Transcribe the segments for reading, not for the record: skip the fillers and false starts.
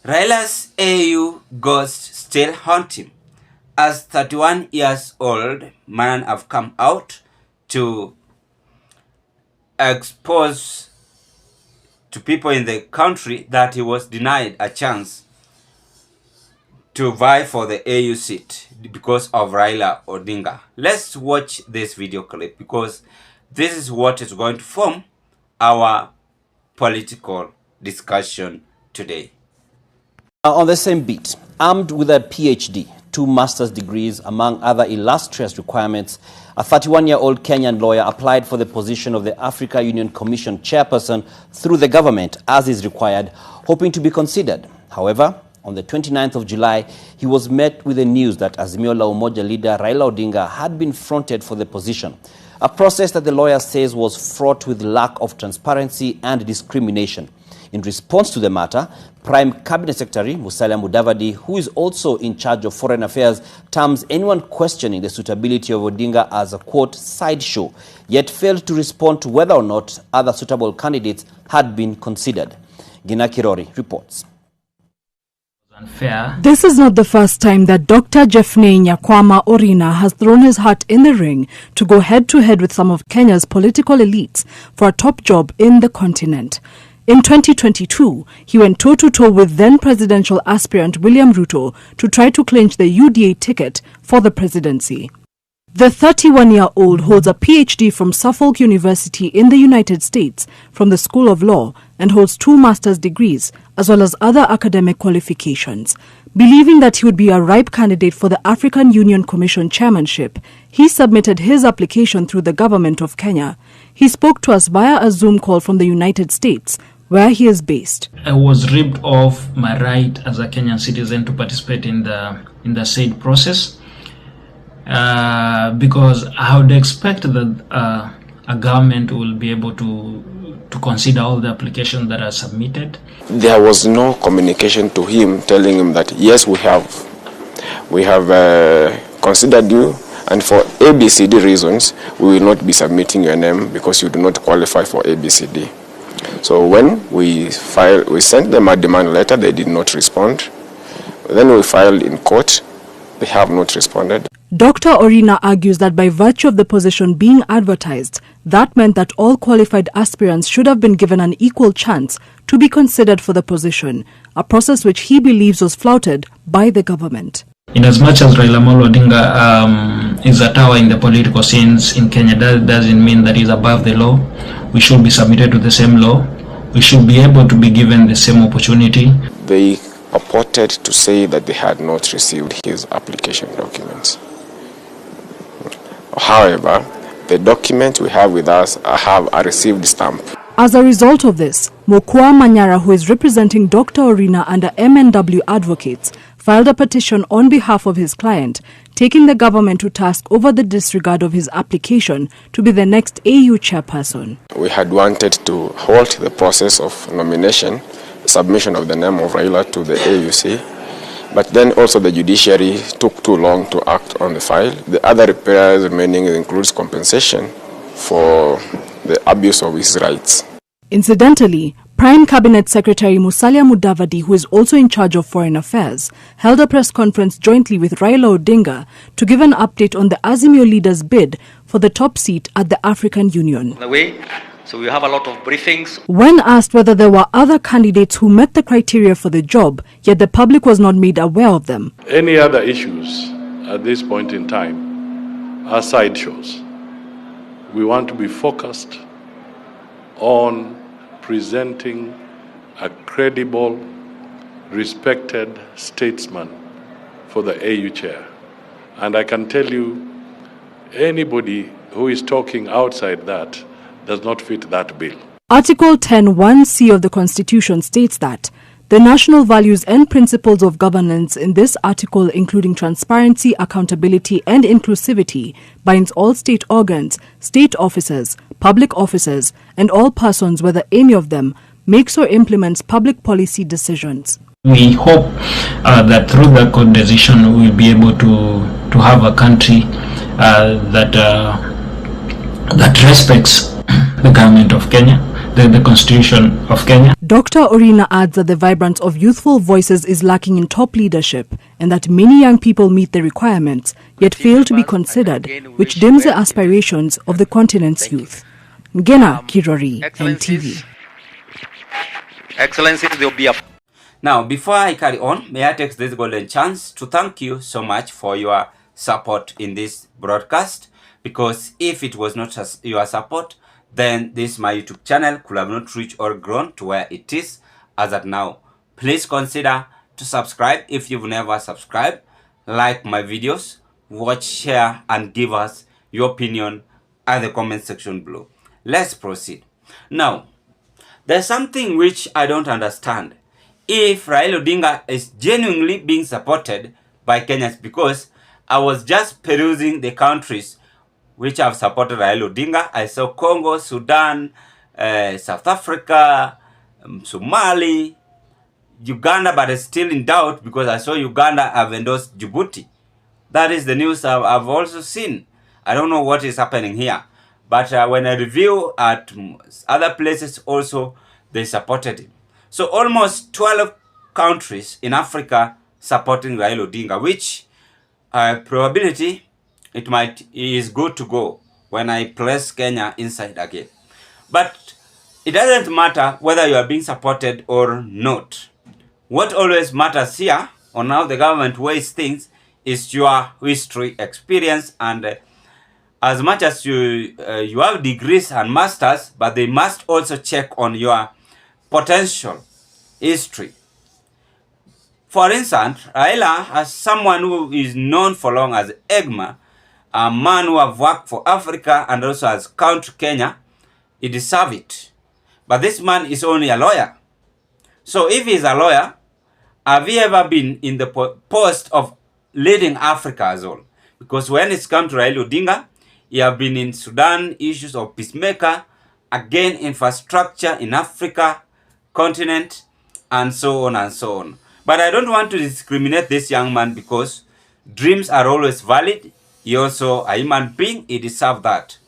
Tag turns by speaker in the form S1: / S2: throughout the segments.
S1: Raila's AU ghost still haunt him, as 31 years old man have come out to expose to people in the country that he was denied a chance to vie for the AU seat because of Raila Odinga. Let's watch this video clip because this is what is going to form our political discussion today.
S2: On the same beat, armed with a PhD, 2 master's degrees, among other illustrious requirements, a 31-year-old Kenyan lawyer applied for the position of the Africa Union Commission chairperson through the government as is required, hoping to be considered. However, on the 29th of July, he was met with the news that Azimio la Umoja leader Raila Odinga had been fronted for the position, a process that the lawyer says was fraught with lack of transparency and discrimination. In response to the matter, Prime Cabinet Secretary Musalia Mudavadi, who is also in charge of foreign affairs, terms anyone questioning the suitability of Odinga as a, quote, sideshow, yet failed to respond to whether or not other suitable candidates had been considered. Gina Kirori reports.
S3: Unfair.
S4: This is not the first time that Dr. Jeffney Nyakwama Orina has thrown his hat in the ring to go head-to-head with some of Kenya's political elites for a top job in the continent. In 2022, he went toe-to-toe with then-presidential aspirant William Ruto to try to clinch the UDA ticket for the presidency. The 31-year-old holds a PhD from Suffolk University in the United States from the School of Law and holds 2 master's degrees as well as other academic qualifications. Believing that he would be a ripe candidate for the African Union Commission chairmanship, he submitted his application through the government of Kenya. He spoke to us via a Zoom call from the United States, where he is based.
S3: I was ripped of my right as a Kenyan citizen to participate in the said process because I would expect that a government will be able to consider all the applications that are submitted.
S5: There was no communication to him telling him that yes, we have considered you, and for ABCD reasons we will not be submitting your name because you do not qualify for ABCD. So when we sent them a demand letter, they did not respond. Then we filed in court, they have not responded.
S4: Dr. Orina argues that by virtue of the position being advertised, that meant that all qualified aspirants should have been given an equal chance to be considered for the position, a process which he believes was flouted by the government.
S3: In as much as Raila Odinga is a tower in the political scenes in Kenya, that doesn't mean that he's above the law. We should be submitted to the same law. We should be able to be given the same opportunity.
S5: They purported to say that they had not received his application documents. However, the document we have with us have a received stamp.
S4: As a result of this, Mokua Manyara, who is representing Dr. Orina under MNW Advocates, filed a petition on behalf of his client, taking the government to task over the disregard of his application to be the next AU chairperson.
S5: We had wanted to halt the process of nomination, submission of the name of Raila to the AUC, but then also the judiciary took too long to act on the file. The other repairs remaining includes compensation for the abuse of his rights.
S4: Incidentally, Prime Cabinet Secretary Musalia Mudavadi, who is also in charge of foreign affairs, held a press conference jointly with Raila Odinga to give an update on the Azimio leader's bid for the top seat at the African Union.
S6: So we have a lot of briefings.
S4: When asked whether there were other candidates who met the criteria for the job, yet the public was not made aware of them.
S7: Any other issues at this point in time are sideshows. We want to be focused on presenting a credible, respected statesman for the AU chair. And I can tell you, anybody who is talking outside that does not fit that bill.
S4: Article 10(1)(c) of the Constitution states that the national values and principles of governance in this article, including transparency, accountability, and inclusivity, binds all state organs, state officers, public officers, and all persons, whether any of them makes or implements public policy decisions.
S3: We hope that through the court decision we will be able to have a country that respects the government of Kenya, the Constitution of Kenya.
S4: Dr. Orina adds that the vibrance of youthful voices is lacking in top leadership and that many young people meet the requirements yet fail to be considered, which dims the aspirations of the continent's youth. Ngena Kirori, NTV.
S6: Excellencies, there will be a...
S1: Now, before I carry on, may I take this golden chance to thank you so much for your support in this broadcast, because if it was not your support, then this my YouTube channel could have not reached or grown to where it is as at now. Please consider to subscribe if you've never subscribed, like my videos, watch, share, and give us your opinion at the comment section below. Let's proceed. Now, there's something which I don't understand. If Raila Odinga is genuinely being supported by Kenyans, because I was just perusing the countries which have supported Raila Odinga. I saw Congo, Sudan, South Africa, Somali, Uganda, but it's still in doubt because I saw Uganda have endorsed Djibouti. That is the news I've also seen. I don't know what is happening here. But when I review at other places also, they supported him. So almost 12 countries in Africa supporting Raila Odinga, which probability it is good to go when I place Kenya inside again. But it doesn't matter whether you are being supported or not. What always matters here on how the government weighs things is your history, experience, and as much as you have degrees and masters, but they must also check on your potential history. For instance, Raila, as someone who is known for long as Egma, a man who have worked for Africa and also has country Kenya, he deserves it. But this man is only a lawyer. So if he's a lawyer, have he ever been in the post of leading Africa as well? Because when it's come to Raila Odinga, he have been in Sudan, issues of peacemaker, again infrastructure in Africa, continent, and so on and so on. But I don't want to discriminate this young man because dreams are always valid. He also a human being, he deserves that.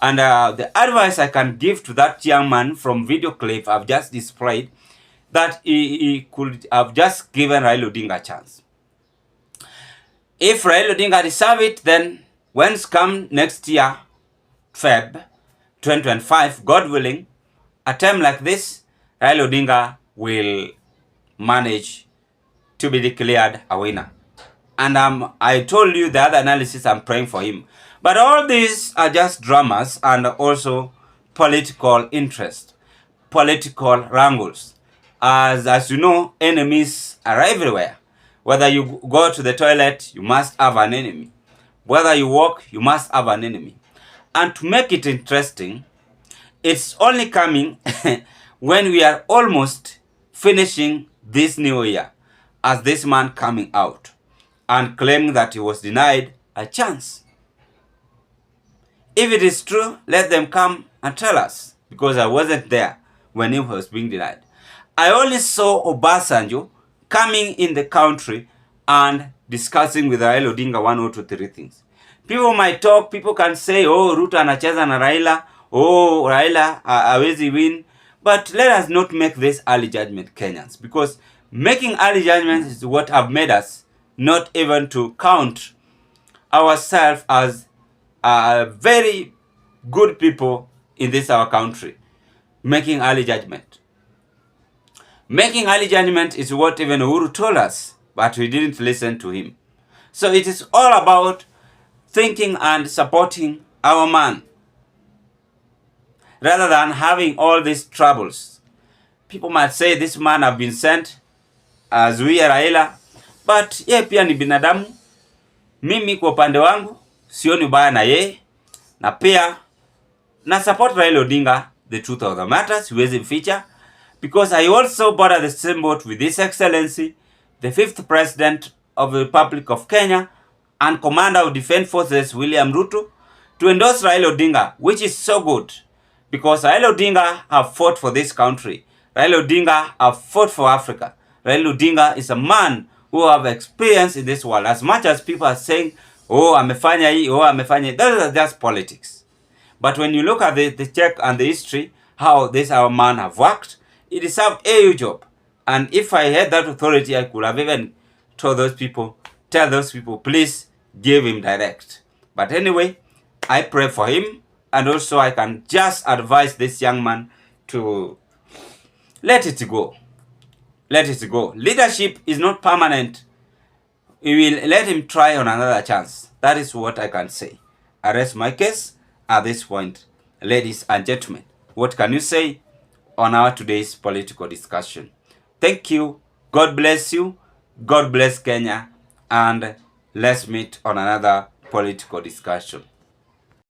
S1: And the advice I can give to that young man from video clip I've just displayed, that he could have just given Raila Odinga a chance. If Raila Odinga deserves it, then when's come next year, Feb 2025, God willing, a time like this, Raila Odinga will manage to be declared a winner. And I told you the other analysis, I'm praying for him. But all these are just dramas and also political interest, political wrangles. As you know, enemies are everywhere. Whether you go to the toilet, you must have an enemy. Whether you walk, you must have an enemy. And to make it interesting, it's only coming when we are almost finishing this new year, as this man coming out and claiming that he was denied a chance. If it is true, let them come and tell us, because I wasn't there when he was being denied. I only saw Obasanjo coming in the country and discussing with Raila Odinga 1 or 2, 3 things. People might talk, people can say, oh, Ruto anacheza na Raila, oh, Raila hawezi win. But let us not make this early judgment, Kenyans, because making early judgments is what have made us not even to count ourselves as very good people in this our country. Making early judgment. Making early judgment is what even Uhuru told us, but we didn't listen to him. So it is all about thinking and supporting our man, rather than having all these troubles. People might say this man have been sent as we Raila, but ye pia ni binadamu. Mimi kwa upande wangu sioni ubaya na ye, na pia na support Raila Odinga. The truth of the matter, siwezi mficha, because I also bought the same boat with His Excellency, the 5th President of the Republic of Kenya and Commander of Defense Forces William Ruto, to endorse Raila Odinga, which is so good, because Raila Odinga have fought for this country. Raila Odinga have fought for Africa. Raila Odinga is a man who have experience in this world. As much as people are saying, oh, amefanya hii, oh, amefanya hii, those are just politics. But when you look at the check and the history, how this our man have worked. He deserved AU job. And if I had that authority, I could have even told those people, tell those people, please give him direct. But anyway, I pray for him, and also I can just advise this young man to let it go. Let it go. Leadership is not permanent. We will let him try on another chance. That is what I can say. I rest my case at this point. Ladies and gentlemen, what can you say on our today's political discussion? Thank you. God bless you. God bless Kenya. And let's meet on another political discussion.